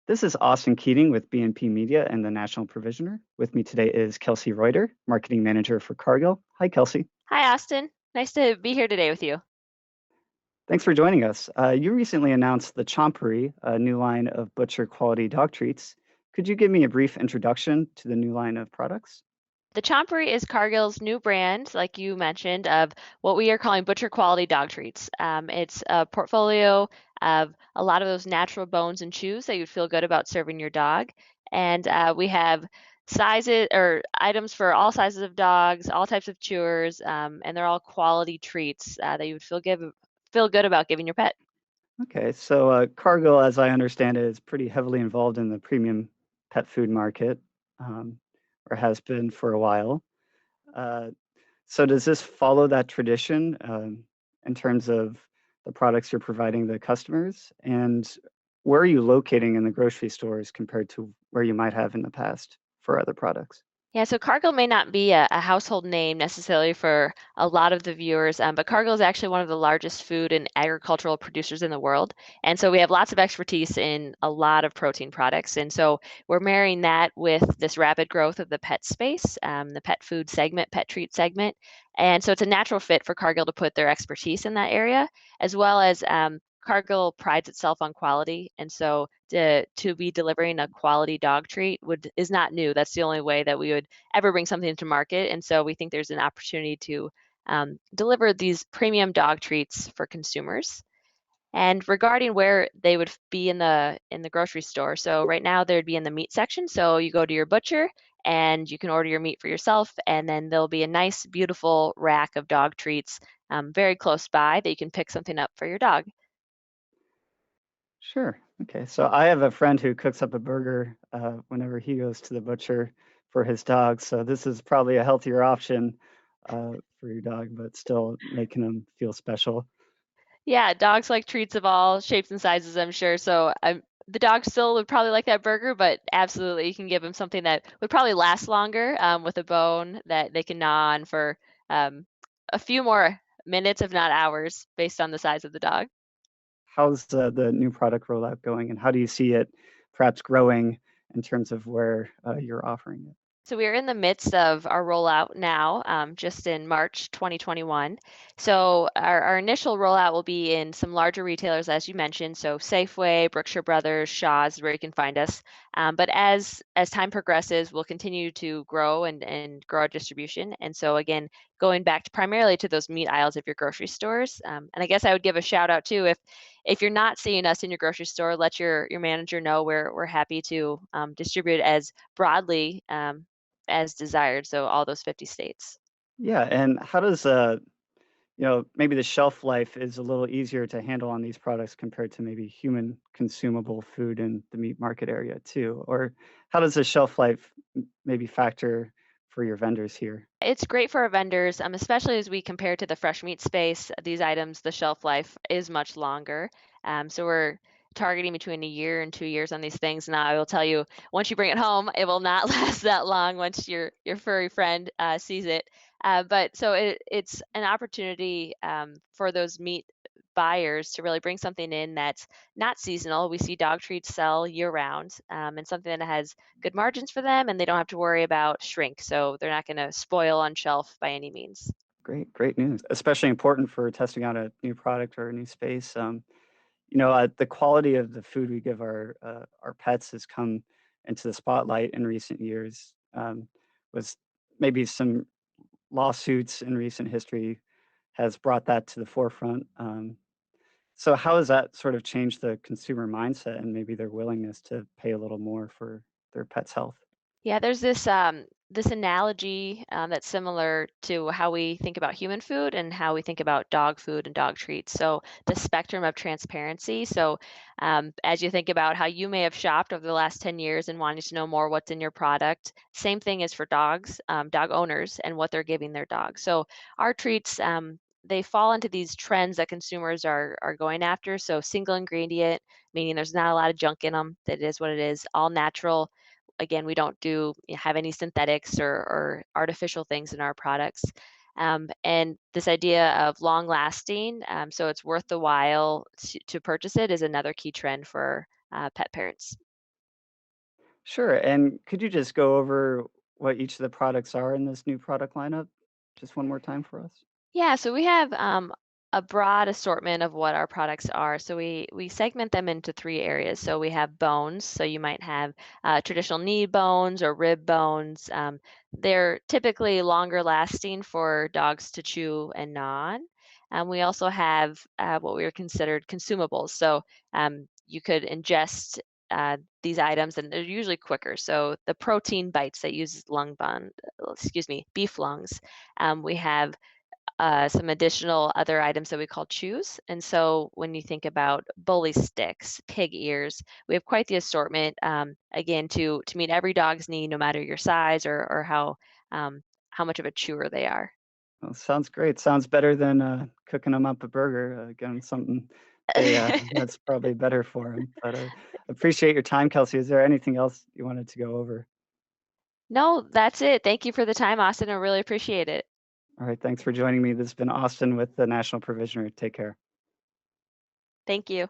This is Austin Keating with BNP Media and the National Provisioner. With me today is Kelsey Reuter, Marketing Manager for Cargill. Hi, Kelsey. Hi, Austin. Nice to be here today with you. Thanks for joining us. You recently announced the Chompery, a new line of butcher quality dog treats. Could you give me a brief introduction to the new line of products? The Chompery is Cargill's new brand, like you mentioned, of what we are calling butcher quality dog treats. It's a portfolio of a lot of those natural bones and chews that you'd feel good about serving your dog. And we have sizes or items for all sizes of dogs, all types of chewers, and they're all quality treats that you would feel good about giving your pet. Okay, so Cargill, as I understand it, is pretty heavily involved in the premium pet food market, um, or has been for a while. Uh, So does this follow that tradition in terms of the products you're providing the customers? And where are you locating in the grocery stores compared to where you might have in the past for other products? Yeah, so Cargill may not be a household name necessarily for a lot of the viewers, but Cargill is actually one of the largest food and agricultural producers in the world. And so we have lots of expertise in a lot of protein products. And so we're marrying that with this rapid growth of the pet space, the pet food segment, pet treat segment. And so it's a natural fit for Cargill to put their expertise in that area, as well as Cargill prides itself on quality, and so to be delivering a quality dog treat is not new. That's the only way that we would ever bring something to market, and so we think there's an opportunity to deliver these premium dog treats for consumers. And regarding where they would be in the grocery store, so right now they'd be in the meat section. So you go to your butcher and you can order your meat for yourself, and then there'll be a nice, beautiful rack of dog treats very close by that you can pick something up for your dog. Sure. Okay. So I have a friend who cooks up a burger whenever he goes to the butcher for his dog. So this is probably a healthier option for your dog, but still making him feel special. Yeah, dogs like treats of all shapes and sizes, I'm sure. So the dog still would probably like that burger, but absolutely you can give them something that would probably last longer with a bone that they can gnaw on for um, a few more minutes, if not hours, based on the size of the dog. How's the new product rollout going, and how do you see it perhaps growing in terms of where you're offering it? So we are in the midst of our rollout now, just in March 2021. So our initial rollout will be in some larger retailers, as you mentioned, so Safeway, Brookshire Brothers, Shaw's, where you can find us. But as time progresses, we'll continue to grow and grow our distribution. And so again, going back to primarily to those meat aisles of your grocery stores. And I guess I would give a shout out too if you're not seeing us in your grocery store, let your manager know. We're happy to distribute as broadly as desired, so all those 50 states. Yeah, and how does maybe the shelf life is a little easier to handle on these products compared to maybe human consumable food in the meat market area too? Or how does the shelf life maybe factor for your vendors here? It's great for our vendors, especially as we compare to the fresh meat space. These items, the shelf life is much longer. So we're targeting between a year and 2 years on these things. Now, I will tell you, once you bring it home, it will not last that long once your furry friend sees it. But so it's an opportunity for those meat buyers to really bring something in that's not seasonal. We see dog treats sell year round, and something that has good margins for them, and they don't have to worry about shrink. So they're not going to spoil on shelf by any means. Great, great news. Especially important for testing out a new product or a new space. The quality of the food we give our pets has come into the spotlight in recent years. Was maybe some lawsuits in recent history has brought that to the forefront. So how has that sort of changed the consumer mindset and maybe their willingness to pay a little more for their pet's health? Yeah, there's this analogy that's similar to how we think about human food and how we think about dog food and dog treats. So the spectrum of transparency. So as you think about how you may have shopped over the last 10 years and wanting to know more what's in your product, same thing is for dogs, dog owners, and what they're giving their dogs. So our treats. They fall into these trends that consumers are going after. So single ingredient, meaning there's not a lot of junk in them. That is what it is. All natural. Again, we don't have any synthetics or artificial things in our products. And this idea of long lasting, so it's worth the while to purchase it, is another key trend for pet parents. Sure, and could you just go over what each of the products are in this new product lineup just one more time for us? Yeah, so we have a broad assortment of what our products are. So we segment them into three areas. So we have bones. So you might have traditional knee bones or rib bones. They're typically longer lasting for dogs to chew and gnaw on. We also have what we are considered consumables. So you could ingest these items, and they're usually quicker. So the protein bites that use excuse me, beef lungs. We have some additional other items that we call chews. And so when you think about bully sticks, pig ears, we have quite the assortment, again, to meet every dog's need, no matter your size or how much of a chewer they are. Well, sounds great. Sounds better than, cooking them up a burger, again, something they, that's probably better for them. But, appreciate your time, Kelsey. Is there anything else you wanted to go over? No, that's it. Thank you for the time, Austin. I really appreciate it. Alright, thanks for joining me. This has been Austin with the National Provisioner. Take care. Thank you.